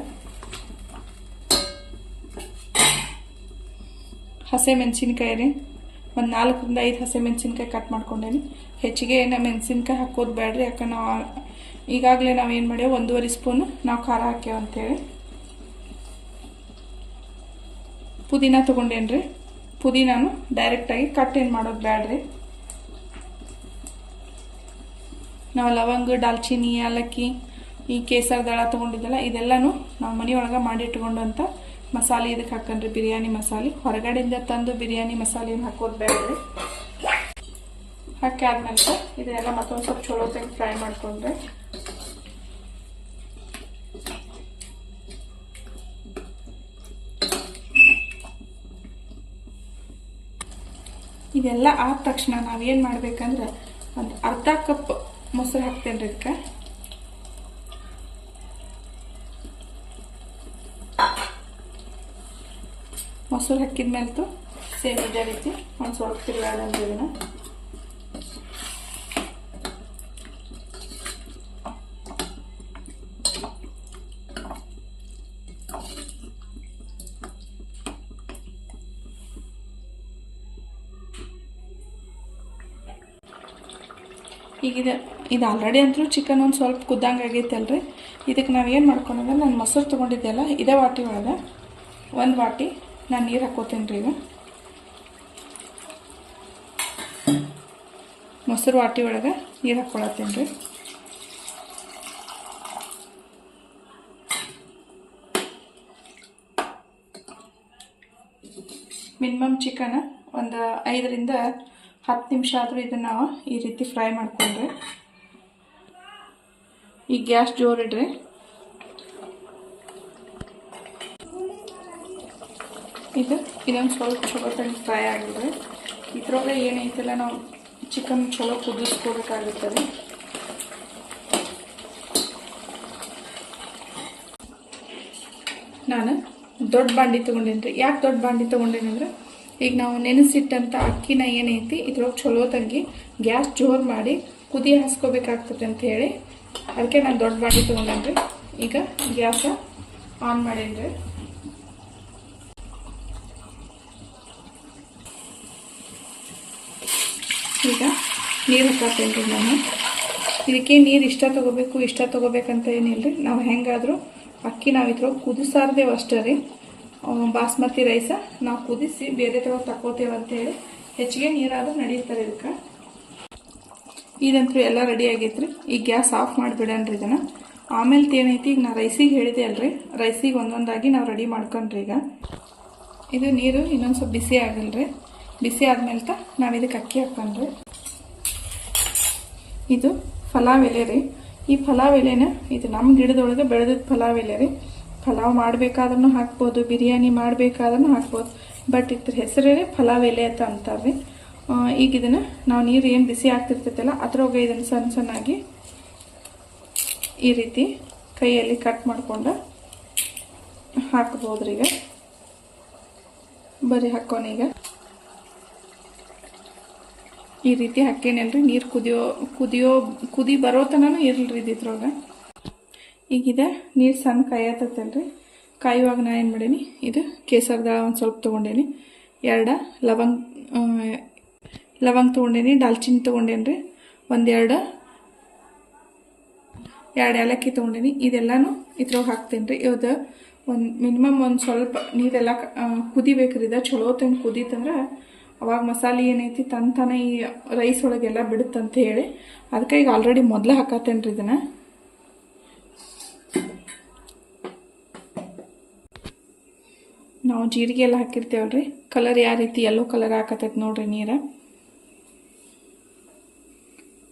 ಹಸೆ ಮೆಣಸಿನ್ಕಾಯಿ ರೀ, ಒಂದು 4 ರಿಂದ 5 ಹಸೆ ಮೆಣಸಿನ್ಕಾಯಿ ಕಟ್ ಮಾಡ್ಕೊಂಡೇನಿ. ಹೆಚ್ಚಿಗೆ ಮೆಣಸಿನ್ಕಾಯಿ ಹಾಕೋದು ಬೇಡ್ರಿ, ಯಾಕಂದ್ರೆ ನಾವು ಈಗಾಗಲೇ ನಾವೇನು ಮಾಡ್ಯಾವ 1.5 ಸ್ಪೂನು ನಾವು ಖಾರ ಹಾಕ್ಯಾವ ಅಂತೇಳಿ. ಪುದೀನ ತೊಗೊಂಡೇನ್ರಿ, ಪುದೀನಾನು ಡೈರೆಕ್ಟಾಗಿ ಕಟ್ ಏನು ಮಾಡೋದು ಬೇಡ್ರಿ. ನಾವು ಲವಂಗ, ದಾಲ್ಚಿನ್ನಿ, ಏಲಕ್ಕಿ, ಈ ಕೇಸರ ದಳ ತೊಗೊಂಡಿದ್ದಲ್ಲ, ಇದೆಲ್ಲನೂ ನಾವು ಮನೆಯೊಳಗೆ ಮಾಡಿಟ್ಕೊಂಡಂಥ ಮಸಾಲೆ ಇದಕ್ಕೆ ಹಾಕನ್ರಿ, ಬಿರಿಯಾನಿ ಮಸಾಲೆ. ಹೊರಗಡೆಯಿಂದ ತಂದು ಬಿರಿಯಾನಿ ಮಸಾಲೆಯನ್ನು ಹಾಕೋದು ಬೇಡ್ರಿ. ಹಾಕಿ ಆದ್ಮೇಲೆ ಇದನ್ನೆಲ್ಲ ಮತ್ತೊಂದು ಸ್ವಲ್ಪ ಚಲೋ ತೆಗೆದು ಫ್ರೈ ಮಾಡ್ಕೊಂಡ್ರೆ ಇದೆಲ್ಲ ಆದ ತಕ್ಷಣ ನಾವೇನು ಮಾಡ್ಬೇಕಂದ್ರೆ ಒಂದು ಅರ್ಧ ಕಪ್ ಮೊಸರು ಹಾಕ್ತೇನೆ ರೀ. ಇದಕ್ಕೆ ಮೊಸರು ಹಾಕಿದ್ಮೇಲೆ ಸೇಮ್ ಇದೇ ರೀತಿ ಒಂದು ಸ್ವಲ್ಪ ತಿರುಗಾಡಂದ್ರೆ ಇದನ್ನು ಈಗ ಇದು ಆಲ್ರೆಡಿ ಅಂತೂ ಚಿಕನ್ ಒಂದು ಸ್ವಲ್ಪ ಕುದ್ದಂಗೆ ಆಗೈತಲ್ರಿ. ಇದಕ್ಕೆ ನಾವು ಏನು ಮಾಡ್ಕೊಂಡ್ರೆ ನಾನು ಮೊಸರು ತೊಗೊಂಡಿದ್ದೆಲ್ಲ ಇದೇ ವಾಟಿ ಒಳಗೆ 1 ವಾಟಿ ನಾನು ನೀರು ಹಾಕೋತೀನಿ ರೀ. ಈಗ ಮೊಸರು ವಾಟಿ ಒಳಗೆ ನೀರು ಹಾಕ್ಕೊಳತ್ತೀನಿ ರೀ. ಮಿನಿಮಮ್ ಚಿಕನ್ ಒಂದು 5 ರಿಂದ 10 ನಿಮಿಷ ಆದರೂ ಇದನ್ನು ನಾವು ಈ ರೀತಿ ಫ್ರೈ ಮಾಡ್ಕೊಂಡ್ರೆ. ಈಗ ಗ್ಯಾಸ್ ಜೋರಿಡ್ರಿ. ಇದೊಂದು ಸ್ವಲ್ಪ ಚಲೋ ತಂದು ಫ್ರೈ ಆಗಿದ್ರೆ ಇದ್ರೊಳಗೆ ಏನೈತಿಲ್ಲ ನಾವು ಚಿಕನ್ ಚಲೋ ಕುದಿಸ್ಕೋಬೇಕಾಗುತ್ತದೆ. ನಾನು ದೊಡ್ಡ ಬಾಂಡಿ ತೊಗೊಂಡೇನಿ ರೀ. ಯಾಕೆ ದೊಡ್ಡ ಬಾಂಡಿ ತೊಗೊಂಡೇನಿ ಅಂದ್ರೆ ಈಗ ನಾವು ನೆನೆಸಿಟ್ಟಂಥ ಅಕ್ಕಿನ ಏನೈತಿ ಇದ್ರೊಳಗೆ ಚಲೋ ತಂಗಿ ಗ್ಯಾಸ್ ಜೋರು ಮಾಡಿ ಕುದಿ ಹಾಸ್ಕೋಬೇಕಾಗ್ತದೆ ಅಂತ ಹೇಳಿ ಅದಕ್ಕೆ ನಾನು ದೊಡ್ಡ ಬಾಂಡಿ ತೊಗೊಂಡೇನ್ರಿ. ಈಗ ಗ್ಯಾಸ ಆನ್ ಮಾಡೇನ್ರಿ. ಈಗ ನೀರು ಹಾಕತ್ತೇನೆ ರೀ ನಾನು. ಇದಕ್ಕೆ ನೀರು ಇಷ್ಟ ತೊಗೋಬೇಕಂತ ಏನಿಲ್ಲ ರೀ. ನಾವು ಹೆಂಗಾದರೂ ಅಕ್ಕಿ ನಾವು ಇದ್ರೊಳಗೆ ಕುದಿಸಾರ್ದೇವು ಅಷ್ಟೇ ರೀ. ಬಾಸ್ಮತಿ ರೈಸ ನಾವು ಕುದಿಸಿ ಬೇರೆ ಥರ ತಗೋತೇವೆ ಅಂತೇಳಿ ಹೆಚ್ಚಿಗೆ ನೀರಾದರೂ ನಡೆಯುತ್ತಾರೆ ಇದಕ್ಕೆ. ಇದಂತೂ ಎಲ್ಲ ರೆಡಿ ಆಗೈತ್ರಿ. ಈಗ ಗ್ಯಾಸ್ ಆಫ್ ಮಾಡಿಬಿಡನ್ರಿ ಇದನ್ನು. ಆಮೇಲೆ ಏನೈತಿ ಈಗ ನಾ ರೈಸಿಗೆ ಹೇಳಿದೆ ಅಲ್ರಿ, ರೈಸಿಗೆ ಒಂದೊಂದಾಗಿ ನಾವು ರೆಡಿ ಮಾಡ್ಕೊಂಡ್ರಿ. ಈಗ ಇದು ನೀರು ಇನ್ನೊಂದು ಸ್ವಲ್ಪ ಬಿಸಿ ಆಗಲ್ರಿ. ಬಿಸಿ ಆದ್ಮೇಲೆ ನಾವು ಇದಕ್ಕೆ ಅಕ್ಕಿ ಹಾಕೊಂಡ್ರಿ. ಇದು ಪಲಾವ್ ಎಲೆ ರೀ. ಈ ಪಲಾವ್ ಎಲೆನ ಇದು ನಮ್ಮ ಗಿಡದೊಳಗೆ ಬೆಳೆದ ಪಲಾವ್ ಎಲೆ ರೀ. ಪಲಾವ್ ಮಾಡಬೇಕಾದ್ರೂ ಹಾಕ್ಬೋದು, ಬಿರಿಯಾನಿ ಮಾಡಬೇಕಾದ್ರೂ ಹಾಕ್ಬೋದು. ಬಟ್ ಇದ್ರ ಹೆಸರೇ ಪಲಾವ್ ಎಲೆ ಅಂತ ಅಂತಾರೆ. ಈಗ ಇದನ್ನು ನಾವು ನೀರು ಏನು ಬಿಸಿ ಆಗ್ತಿರ್ತೈತಲ್ಲ ಅದ್ರೊಳಗೆ ಇದನ್ನು ಸಣ್ಣ ಸಣ್ಣಾಗಿ ಈ ರೀತಿ ಕೈಯಲ್ಲಿ ಕಟ್ ಮಾಡ್ಕೊಂಡು ಹಾಕ್ಬೋದ್ರಿ. ಈಗ ಬರೀ ಹಾಕೋನೀಗ ಈ ರೀತಿ ಹಾಕೇನಲ್ರಿ. ನೀರು ಕುದಿ ಬರೋ ತನೂ ಇರಲ್ರಿ ಇದ್ರೊಳಗೆ. ಈಗಿದೆ ನೀರು ಸಣ್ಣ ಕಾಯತ್ತಲ್ರಿ. ಕಾಯುವಾಗ ನಾ ಏನು ಮಾಡೀನಿ, ಇದು ಕೇಸರಿ ದಾಳ ಒಂದು ಸ್ವಲ್ಪ ತೊಗೊಂಡೇನಿ, 2 ಲವಂಗ ತೊಗೊಂಡೇನಿ, ದಾಲ್ಚಿನ್ನಿ ತೊಗೊಂಡೇನಿ ರೀ, ಎರಡು ಏಲಕ್ಕಿ ತೊಗೊಂಡೇನಿ. ಇದೆಲ್ಲನೂ ಇದ್ರೊಳಗೆ ಹಾಕ್ತೇನೆ ರೀ. ಇದು ಒಂದು ಮಿನಿಮಮ್ ಒಂದು ಸ್ವಲ್ಪ ನೀರೆಲ್ಲ ಕುದಿಬೇಕ್ರಿ. ಇದು ಚಲೋ ತಂದು ಕುದೀತಂದ್ರೆ ಅವಾಗ ಮಸಾಲೆ ಏನೈತಿ ತಂತಾನೆ ಈ ರೈಸ್ ಒಳಗೆಲ್ಲ ಬಿಡುತ್ತಂತ ಹೇಳಿ ಅದಕ್ಕೆ ಈಗ ಆಲ್ರೆಡಿ ಮೊದಲೇ ಹಾಕತ್ತೇನೆ ರೀ. ಇದನ್ನು ನಾವು ಜೀರಿಗೆ ಎಲ್ಲ ಹಾಕಿರ್ತೇವಲ್ರಿ, ಕಲರ್ ಯಾವ ರೀತಿ ಯೆಲ್ಲೋ ಕಲರ್ ಹಾಕತ್ತೈತೆ ನೋಡ್ರಿ. ನೀರು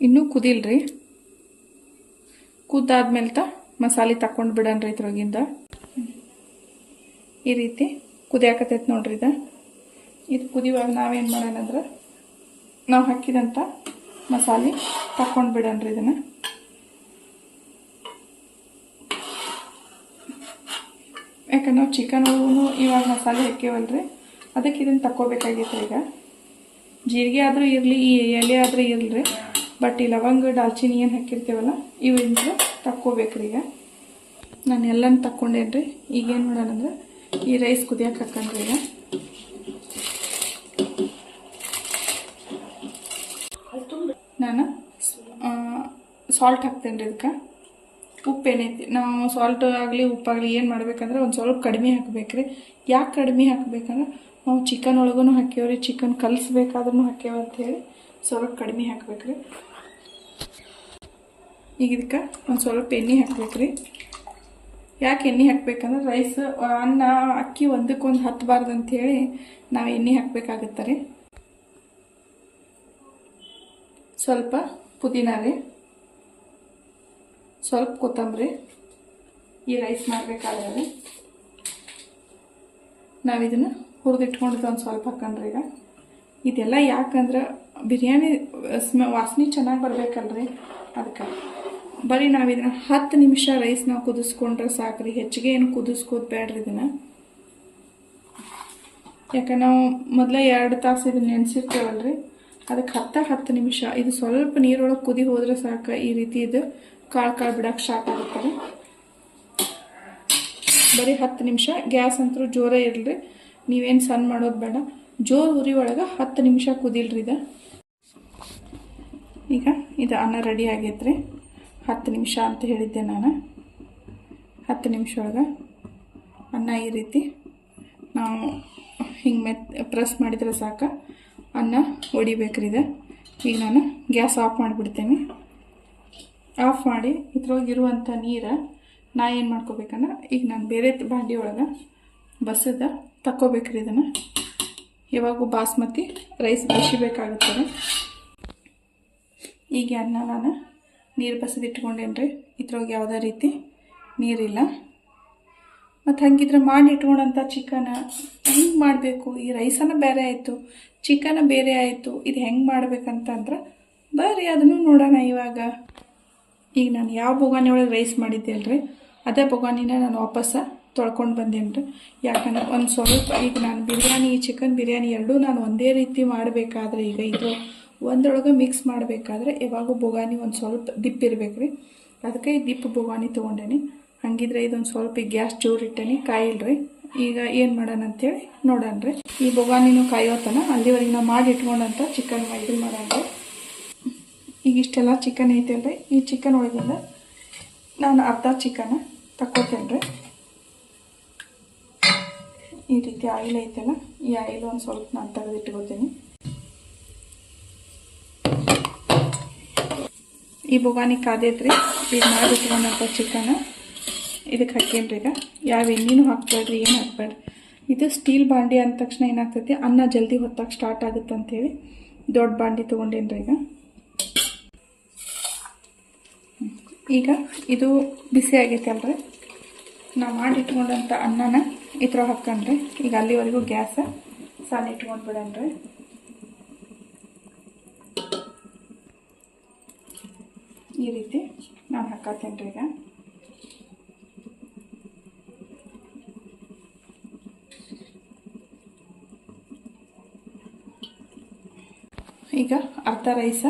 ಇನ್ನೂ ಕುದಿಲ್ರಿ. ಕುದ್ದಾದ್ಮೇಲೆ ಮಸಾಲೆ ತಕೊಂಡು ಬಿಡನ್ರಿ ಇದ್ರೊಳಗಿಂದ. ಈ ರೀತಿ ಕುದಿಯಾಕತ್ತೈತೆ ನೋಡ್ರಿ. ಇದು ಕುದಿಯುವಾಗ ನಾವೇನು ಮಾಡೋಣಂದ್ರೆ ನಾವು ಹಾಕಿದಂಥ ಮಸಾಲೆ ತಕೊಂಡು ಬಿಡನ್ರಿ. ಇದನ್ನು ಯಾಕಂದ್ರೆ ನಾವು ಚಿಕನ್ ಒಳಗೂ ಇವಾಗ ಮಸಾಲೆ ಹಾಕ್ಯವಲ್ರಿ, ಅದಕ್ಕೆ ಇದನ್ನು ತಕ್ಕೋಬೇಕಾಗೈತೆ. ಈಗ ಜೀರಿಗೆ ಆದರೂ ಇರಲಿ, ಈ ಎಲೆ ಆದರೂ ಇರಲಿ, ಬಟ್ ಈ ಲವಂಗ ದಾಲ್ಚಿನ್ನಿ ಏನು ಹಾಕಿರ್ತೇವಲ್ಲ ಇವಿಂದ ತಕ್ಕೋಬೇಕ್ರಿ. ಈಗ ನಾನು ಎಲ್ಲನೂ ತಕ್ಕೊಂಡೇನ್ರಿ. ಈಗೇನು ಮಾಡೋಣಂದ್ರೆ ಈ ರೈಸ್ ಕುದಿಯಕ್ಕೆ ಹಾಕಂಡ್ರಿ. ಈಗ ನಾನು ಸಾಲ್ಟ್ ಹಾಕ್ತೇನೆ ರೀ. ಇದಕ್ಕೆ ಉಪ್ಪು ಏನೈತಿ, ನಾವು ಸಾಲ್ಟ್ ಆಗಲಿ ಉಪ್ಪಾಗಲಿ ಏನು ಮಾಡ್ಬೇಕಂದ್ರೆ ಒಂದು ಸ್ವಲ್ಪ ಕಡಿಮೆ ಹಾಕ್ಬೇಕ್ರಿ. ಯಾಕೆ ಕಡಿಮೆ ಹಾಕ್ಬೇಕಂದ್ರೆ ನಾವು ಚಿಕನ್ ಒಳಗೂ ಹಾಕ್ಯವ್ರಿ, ಚಿಕನ್ ಕಲಿಸ್ಬೇಕಾದ್ರೂ ಹಾಕ್ಯವ ಅಂಥೇಳಿ ಸ್ವಲ್ಪ ಕಡಿಮೆ ಹಾಕ್ಬೇಕ್ರಿ. ಈಗ ಇದಕ್ಕೆ ಒಂದು ಸ್ವಲ್ಪ ಎಣ್ಣೆ ಹಾಕ್ಬೇಕ್ರಿ. ಯಾಕೆ ಎಣ್ಣೆ ಹಾಕ್ಬೇಕಂದ್ರೆ ರೈಸ್ ಅನ್ನ ಅಕ್ಕಿ ಒಂದಕ್ಕೊಂದು ಹತ್ತಬಾರ್ದು ಅಂಥೇಳಿ ನಾವು ಎಣ್ಣೆ ಹಾಕಬೇಕಾಗತ್ತೆ ರೀ. ಸ್ವಲ್ಪ ಪುದೀನ ರೀ, ಸ್ವಲ್ಪ ಕೊತ್ತಂಬರಿ. ಈ ರೈಸ್ ಮಾಡಬೇಕಾದ್ರೆ ನಾವು ಇದನ್ನು ಹುರಿದಿಟ್ಕೊಂಡಿದ್ದು ಒಂದು ಸ್ವಲ್ಪ ಹಾಕಂಡ್ರಿ. ಈಗ ಇದೆಲ್ಲ ಯಾಕಂದ್ರೆ ಬಿರಿಯಾನಿ ವಾಸನೆ ಚೆನ್ನಾಗಿ ಬರ್ಬೇಕಲ್ರಿ, ಅದಕ್ಕೆ ಬರೀ ನಾವು ಇದನ್ನು 10 ನಿಮಿಷ ರೈಸ್ನ ಕುದಿಸ್ಕೊಂಡ್ರೆ ಸಾಕ್ರಿ. ಹೆಚ್ಚಿಗೆ ಏನು ಕುದಿಸ್ಕೋದು ಬೇಡ್ರಿ ಇದನ್ನು. ಯಾಕೆ ನಾವು ಮೊದಲೇ 2 ತಾಸು ಇದನ್ನು ನೆನೆಸಿರ್ತೇವಲ್ರಿ, ಅದಕ್ಕೆ 10 ನಿಮಿಷ ಇದು ಸ್ವಲ್ಪ ನೀರೊಳಗೆ ಕುದಿ ಹೋದ್ರೆ ಸಾಕು. ಈ ರೀತಿ ಇದು ಕಾಳು ಬಿಡಕ್ಕೆ ಸ್ಟಾರ್ಟ್ ಆಗುತ್ತೆ ರೀ. ಬರೀ 10 ನಿಮಿಷ. ಗ್ಯಾಸ್ ಅಂತೂ ಜೋರೇ ಇರಲಿ, ನೀವೇನು ಸಣ್ಣ ಮಾಡೋದು ಬೇಡ. ಜೋರು ಉರಿ ಒಳಗೆ 10 ನಿಮಿಷ ಕುದಿಲ್ರಿ ಇದು. ಈಗ ಇದು ಅನ್ನ ರೆಡಿ ಆಗೈತೆ ರೀ. 10 ನಿಮಿಷ ಅಂತ ಹೇಳಿದ್ದೆ ನಾನು. 10 ನಿಮಿಷ ಒಳಗೆ ಅನ್ನ ಈ ರೀತಿ ನಾವು ಹಿಂಗೆ ಪ್ರೆಸ್ ಮಾಡಿದರೆ ಸಾಕು, ಅನ್ನ ಹೊಡಿಬೇಕ್ರಿ ಇದು. ಈಗ ನಾನು ಗ್ಯಾಸ್ ಆಫ್ ಮಾಡಿಬಿಡ್ತೇನೆ. ಆಫ್ ಮಾಡಿ ಇದ್ರೊಳಗಿರುವಂಥ ನೀರು ನಾ ಏನು ಮಾಡ್ಕೋಬೇಕಂದ್ರೆ ಈಗ ನಾನು ಬೇರೆ ಬಾಂಡಿ ಒಳಗೆ ಬಸದ ತಕ್ಕೋಬೇಕ್ರಿ. ಇದನ್ನು ಯಾವಾಗೂ ಬಾಸ್ಮತಿ ರೈಸ್ ಬಸಿಬೇಕಾಗುತ್ತದೆ. ಈಗ ಅನ್ನ ನಾನು ನೀರು ಬಸದು ಇಟ್ಕೊಂಡೇನ್ರಿ. ಇದ್ರೊಳಗೆ ಯಾವುದೇ ರೀತಿ ನೀರಿಲ್ಲ. ಮತ್ತು ಹಂಗಿದ್ರೆ ಮಾಡಿ ಇಟ್ಕೊಂಡಂಥ ಚಿಕನ್ ಹೆಂಗೆ ಮಾಡಬೇಕು, ಈ ರೈಸನ್ನು ಬೇರೆ ಆಯಿತು, ಚಿಕನ್ ಬೇರೆ ಆಯಿತು, ಇದು ಹೆಂಗೆ ಮಾಡ್ಬೇಕಂತಂದ್ರೆ ಬರ್ರಿ ಅದನ್ನು ನೋಡೋಣ. ಇವಾಗ ಈಗ ನಾನು ಯಾವ ಬೊಗಾನಿ ಒಳಗೆ ರೈಸ್ ಮಾಡಿದ್ದೆ ಅಲ್ರಿ, ಅದೇ ಬೊಗಾನಿನ ನಾನು ವಾಪಸ್ಸು ತೊಳ್ಕೊಂಡು ಬಂದೇನಿ ರೀ. ಯಾಕಂದ್ರೆ ಒಂದು ಸ್ವಲ್ಪ ಈಗ ನಾನು ಬಿರಿಯಾನಿ, ಚಿಕನ್ ಬಿರಿಯಾನಿ ಎರಡೂ ನಾನು ಒಂದೇ ರೀತಿ ಮಾಡಬೇಕಾದ್ರೆ, ಈಗ ಇದು ಒಂದರೊಳಗೆ ಮಿಕ್ಸ್ ಮಾಡಬೇಕಾದ್ರೆ ಯಾವಾಗೂ ಬೊಗಾನಿ ಒಂದು ಸ್ವಲ್ಪ ದಿಪ್ಪ ಇರ್ಬೇಕು ರೀ. ಅದಕ್ಕೆ ದಿಪ್ಪ ಬೊಗಾನಿ ತೊಗೊಂಡೇನಿ. ಹಂಗಿದ್ರೆ ಇದೊಂದು ಸ್ವಲ್ಪ ಗ್ಯಾಸ್ ಜೋರು ಇಟ್ಟೇನಿ, ಕಾಯಿಲ್ರಿ. ಈಗ ಏನು ಮಾಡೋಣ ಅಂತೇಳಿ ನೋಡೋಣ ರೀ. ಈ ಬೊಗಾನಿನೂ ಕಾಯೋತನ ಅಲ್ಲಿವರೆಗೆ ನಾವು ಮಾಡಿ ಇಟ್ಕೊಂಡಂಥ ಚಿಕನ್ ಇದು ಮಾಡೋಣ. ಈಗ ಇಷ್ಟೆಲ್ಲ ಚಿಕನ್ ಐತಲ್ರಿ, ಈ ಚಿಕನ್ ಒಳಗಿಂದ ನಾನು ಅರ್ಧ ಚಿಕನ್ ತಕ್ಕೋತೇನೆ ರೀ. ಈ ರೀತಿ ಆಯಿಲ್ ಐತಲ್ಲ, ಈ ಆಯಿಲ್ ಒಂದು ಸ್ವಲ್ಪ ನಾನು ತೆಗೆದಿಟ್ಕೋತೀನಿ. ಈ ಬೊಗಾನಿ ಕಾದೈತ್ರಿ. ಈಗ ಮಾಡಿಟ್ಕೊಂಡಂಥ ಚಿಕನ್ ಇದಕ್ಕೆ ಹಾಕೇನ್ರಿ. ಈಗ ಯಾವ ಎಣ್ಣೆನೂ ಹಾಕ್ಬೇಡ್ರಿ, ಏನು ಹಾಕ್ಬೇಡ್ರಿ. ಇದು ಸ್ಟೀಲ್ ಬಾಂಡಿ ಅಂದ ತಕ್ಷಣ ಏನಾಗ್ತೈತಿ, ಅನ್ನ ಜಲ್ದಿ ಹೊತ್ತಕ್ಕೆ ಸ್ಟಾರ್ಟ್ ಆಗುತ್ತೆ ಅಂಥೇಳಿ ದೊಡ್ಡ ಬಾಂಡಿ ತೊಗೊಂಡೇನ್ರಿ. ಈಗ ಇದು ಬಿಸಿ ಆಗೈತೆ ಅಲ್ರಿ, ನಾವು ಮಾಡಿಟ್ಕೊಂಡಂಥ ಅನ್ನನ ಇದ್ರ ಹಾಕಂಡ್ರಿ. ಈಗ ಅಲ್ಲಿವರೆಗೂ ಗ್ಯಾಸ ಸಣ್ಣ ಇಟ್ಕೊಂಡು ಬಿಡನ್ರಿ. ಈ ರೀತಿ ನಾನು ಹಾಕತ್ತೇನೆ ರೀ. ಈಗ ಅರ್ಧ ರೈಸ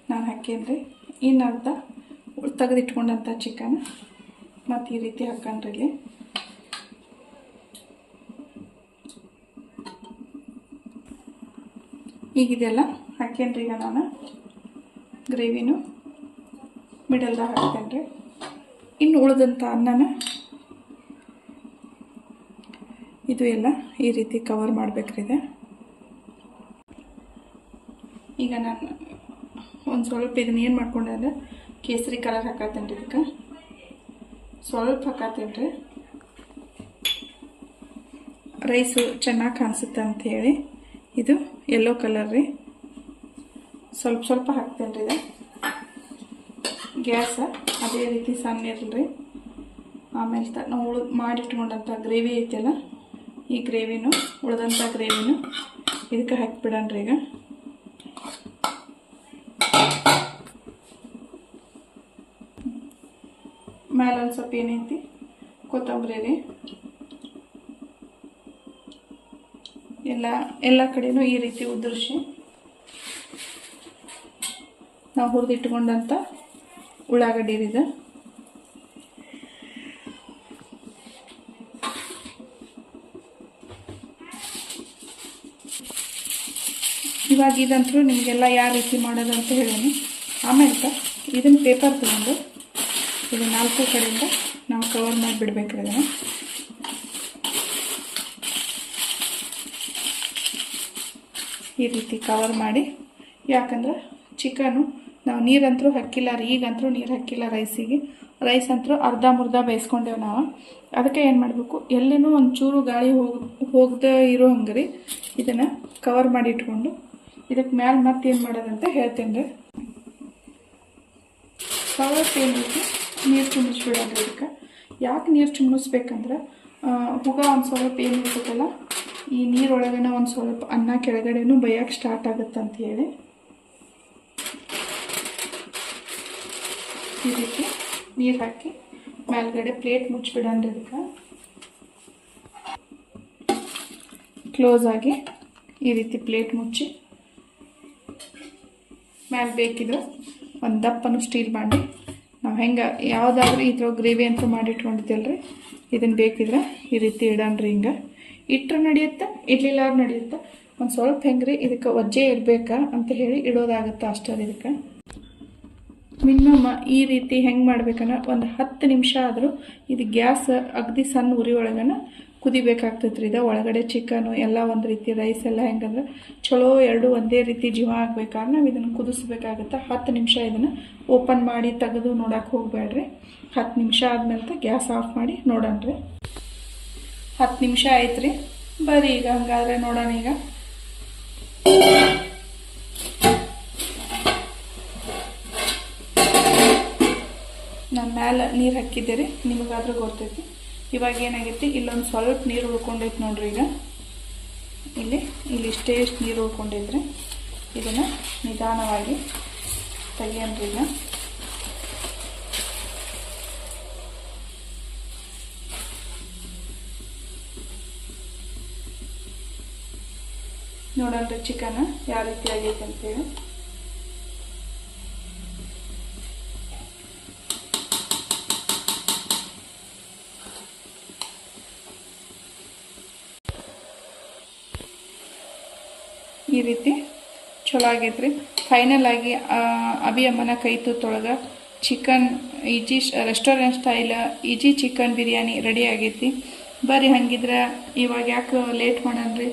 ನಾನು ಹಾಕೇನ್ರಿ. ಇನ್ನು ಅರ್ಧ ತೆಗೆದಿಟ್ಕೊಂಡಂಥ ಚಿಕನ್ ಮತ್ತು ಈ ರೀತಿ ಹಾಕಣ್ರಿ ಇಲ್ಲಿ. ಈಗಿದೆಲ್ಲ ಹಾಕೇನ್ರಿ. ಈಗ ನಾನು ಗ್ರೇವಿನೂ ಮಿಡಲ್ದಾಗ ಹಾಕ್ತೇನೆ ರೀ. ಇನ್ನು ಉಳಿದಂಥ ಅನ್ನನ ಇದು ಎಲ್ಲ ಈ ರೀತಿ ಕವರ್ ಮಾಡ್ಬೇಕ್ರಿ ಇದೆ. ಈಗ ನಾನು ಒಂದು ಸ್ವಲ್ಪ ಇದನ್ನ ಏನು ಮಾಡ್ಕೊಂಡೆ ಅಂದ್ರೆ ಕೇಸರಿ ಕಲರ್ ಹಾಕತ್ತೇನೆ ರೀ. ಇದಕ್ಕೆ ಸ್ವಲ್ಪ ಹಾಕತ್ತೇನೆ ರೀ. ರೈಸು ಚೆನ್ನಾಗಿ ಕಾಣಿಸುತ್ತೆ ಅಂಥೇಳಿ ಇದು ಯೆಲ್ಲೋ ಕಲರ್ ರೀ. ಸ್ವಲ್ಪ ಸ್ವಲ್ಪ ಹಾಕ್ತೇನೆ ರೀ. ಇದು ಗ್ಯಾಸ ಅದೇ ರೀತಿ ಸಣ್ಣ ಇರಲ್ರಿ. ಆಮೇಲೆ ನಾವು ಮಾಡಿಟ್ಕೊಂಡಂಥ ಗ್ರೇವಿ ಐತೆಲ್ಲ, ಈ ಗ್ರೇವಿನೂ ಉಳಿದಂಥ ಗ್ರೇವಿನೂ ಇದಕ್ಕೆ ಹಾಕಿಬಿಡಣ್ರಿ. ಈಗ ಮೇಲೆ ಒಂದು ಸ್ವಲ್ಪ ಏನೈತಿ ಕೊತ್ತಂಬರಿ ರೀ. ಎಲ್ಲ ಕಡೆನೂ ಈ ರೀತಿ ಉದುರಿಸಿ ನಾವು ಹುರಿದಿಟ್ಕೊಂಡಂಥ ಉಳ್ಳಾಗಡ್ಡಿ ಇದೆ. ಇವಾಗ ಇದಂತೂ ನಿಮಗೆಲ್ಲ ಯಾವ ರೀತಿ ಮಾಡೋದು ಅಂತ ಹೇಳೀನಿ. ಆಮೇಲೆ ಇದನ್ನು ಪೇಪರ್ ತಗೊಂಡು ಇದು 4 ಕಡೆಯಿಂದ ನಾವು ಕವರ್ ಮಾಡಿಬಿಡ್ಬೇಕ್ರಿ. ಅದನ್ನು ಈ ರೀತಿ ಕವರ್ ಮಾಡಿ, ಯಾಕಂದ್ರೆ ಚಿಕನು ನಾವು ನೀರಂತರೂ ಹಾಕಿಲ್ಲ ರೀ. ಈಗಂತರೂ ನೀರು ಹಾಕಿಲ್ಲ ರೈಸಿಗೆ. ರೈಸ್ ಅಂತರೂ ಅರ್ಧ ಮುರ್ಧ ಬೇಯಿಸ್ಕೊಂಡೇವು ನಾವು. ಅದಕ್ಕೆ ಏನು ಮಾಡಬೇಕು, ಎಲ್ಲಿನೂ ಒಂಚೂರು ಗಾಳಿ ಹೋಗದೆ ಇರೋ ಹಂಗೆ ರೀ ಇದನ್ನು ಕವರ್ ಮಾಡಿ ಇಟ್ಕೊಂಡು ಇದಕ್ಕೆ ಮ್ಯಾಲೆ ಮತ್ತೆ ಏನು ಮಾಡೋದಂತ ಹೇಳ್ತೇನೆ ರೀ. ಕವರ್ ಏನೈತಿ ನೀರು ಚಿಮ್ಮಿಸ್ಬಿಡೋದು. ಇದಕ್ಕೆ ಯಾಕೆ ನೀರು ಚಿಮ್ಮಿಸ್ಬೇಕಂದ್ರೆ ಹುಗ ಒಂದು ಸ್ವಲ್ಪ ಏನಿರ್ತೈತಲ್ಲ, ಈ ನೀರೊಳಗನ ಒಂದು ಸ್ವಲ್ಪ ಅನ್ನ ಕೆಳಗಡೆನೂ ಬೇಯಕ್ಕೆ ಸ್ಟಾರ್ಟ್ ಆಗುತ್ತೆ ಅಂತ ಹೇಳಿ ಈ ರೀತಿ ನೀರು ಹಾಕಿ ಮೇಲ್ಗಡೆ ಪ್ಲೇಟ್ ಮುಚ್ಚಿಬಿಡಣ್ರಿ. ಇದಕ್ಕೆ ಕ್ಲೋಸ್ ಆಗಿ ಈ ರೀತಿ ಪ್ಲೇಟ್ ಮುಚ್ಚಿ ಮೇಲೆ ಬೇಕಿದ್ರೆ ಒಂದು ದಪ್ಪನು ಸ್ಟೀಲ್ ಮಾಡಿ ನಾವು ಹೆಂಗೆ ಯಾವುದಾದ್ರೂ ಈ ಥರ ಗ್ರೇವಿ ಅಂತ ಮಾಡಿಟ್ಕೊಂಡಿದ್ದೆಲ್ರಿ, ಇದನ್ನು ಬೇಕಿದ್ರೆ ಈ ರೀತಿ ಇಡಣ್ರಿ. ಹಿಂಗೆ ಇಟ್ಟರೆ ನಡೆಯುತ್ತೆ, ಇಡ್ಲಿಲ್ಲ ನಡೆಯುತ್ತೆ. ಒಂದು ಸ್ವಲ್ಪ ಹೆಂಗೆ ರೀ ಇದಕ್ಕೆ ಒಜ್ಜೆ ಇರಬೇಕಾ ಅಂತ ಹೇಳಿ ಇಡೋದಾಗುತ್ತೆ ಅಷ್ಟೇ. ಇದಕ್ಕೆ ಮಿನಿಮಮ್ ಈ ರೀತಿ ಹೆಂಗೆ ಮಾಡ್ಬೇಕನ್ನ ಒಂದು 10 ನಿಮಿಷ ಆದರೂ ಇದು ಗ್ಯಾಸ್ ಅಗದಿ ಸಣ್ಣ ಉರಿ ಒಳಗನ ಕುದಿಬೇಕಾಗ್ತೈತೆ ರೀ. ಇದು ಒಳಗಡೆ ಚಿಕನು ಎಲ್ಲ ಒಂದು ರೀತಿ, ರೈಸ್ ಎಲ್ಲ ಹೆಂಗಂದ್ರೆ ಚಲೋ ಎರಡು ಒಂದೇ ರೀತಿ ಜೀವ ಆಗ್ಬೇಕಾದ್ರೆ ನಾವು ಇದನ್ನು ಕುದಿಸ್ಬೇಕಾಗುತ್ತೆ. 10 ನಿಮಿಷ ಇದನ್ನು ಓಪನ್ ಮಾಡಿ ತೆಗೆದು ನೋಡೋಕೆ ಹೋಗಬೇಡ್ರಿ. 10 ನಿಮಿಷ ಆದಮೇಲೆ ಗ್ಯಾಸ್ ಆಫ್ ಮಾಡಿ ನೋಡೋಣ್ರಿ. 10 ನಿಮಿಷ ಆಯ್ತು ರೀ. ಬರ್ರಿ ಈಗ ಹಂಗಾದ್ರೆ ನೋಡೋಣ. ಈಗ ನಾನು ಮೇಲೆ ನೀರು ಹಾಕಿದ್ದೆ ರೀ, ನಿಮಗಾದ್ರೂ ಗೊತ್ತೈತಿ. ಇವಾಗ ಏನಾಗೈತಿ, ಇಲ್ಲೊಂದು ಸ್ವಲ್ಪ ನೀರು ಉಳ್ಕೊಂಡೈತಿ ನೋಡ್ರಿ. ಈಗ ಇಲ್ಲಿ ಇಷ್ಟೇ ನೀರು ಉಳ್ಕೊಂಡಿದ್ರೆ ಇದನ್ನು ನಿಧಾನವಾಗಿ ತೆಗಿಯನ್ರಿ. ಈಗ ನೋಡೋಣ್ರಿ ಚಿಕನ್ ಯಾವ ರೀತಿ ಆಗೈತೆ ಅಂತೇಳಿ. ಈ ರೀತಿ ಚಲೋ ಆಗೈತ್ರಿ. ಫೈನಲ್ ಆಗಿ ಅಭಿ ಅಮ್ಮನ ಕೈ ತುತ್ತೊಳಗೆ chicken easy restaurant style easy chicken biryani ready ಆಗೈತಿ. ಬರ್ರಿ ಹಂಗಿದ್ರೆ ಇವಾಗ ಯಾಕೆ ಲೇಟ್ ಮಾಡಣ್ರಿ.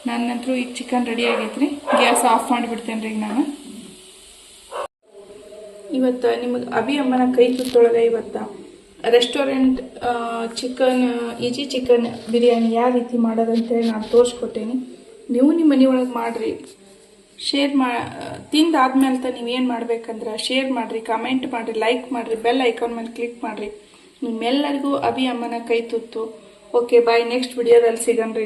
ನನ್ನಂತರೂ ಈಗ ಚಿಕನ್ ರೆಡಿ ಆಗೈತ್ರಿ. ಗ್ಯಾಸ್ ಆಫ್ ಮಾಡಿಬಿಡ್ತೇನೆ ರೀ. ಈಗ ನಾನು ಇವತ್ತು ನಿಮಗೆ ಅಭಿ ಅಮ್ಮನ ಕೈ ತುತ್ತೊಳಗೆ ಇವತ್ತು restaurant chicken easy chicken biryani ಯಾವ ರೀತಿ ಮಾಡೋದಂತೇಳಿ ನಾನು ತೋರಿಸ್ಕೊಟ್ಟೇನಿ. ನೀವು ನಿಮ್ಮ ಮನೆಯೊಳಗೆ ಮಾಡಿರಿ. ಶೇರ್ ತಿಂದಾದ್ಮೇಲೆ ನೀವೇನು ಮಾಡ್ಬೇಕಂದ್ರೆ ಶೇರ್ ಮಾಡಿರಿ, ಕಮೆಂಟ್ ಮಾಡಿರಿ, ಲೈಕ್ ಮಾಡಿರಿ, ಬೆಲ್ ಐಕಾನ್ ಮೇಲೆ ಕ್ಲಿಕ್ ಮಾಡಿರಿ. ನಿಮ್ಮೆಲ್ಲರಿಗೂ ಅಭಿ ಅಮ್ಮನ ಕೈ ತುತ್ತು. Okay bye. ನೆಕ್ಸ್ಟ್ ವಿಡಿಯೋದಲ್ಲಿ ಸಿಗಣ್ರಿ.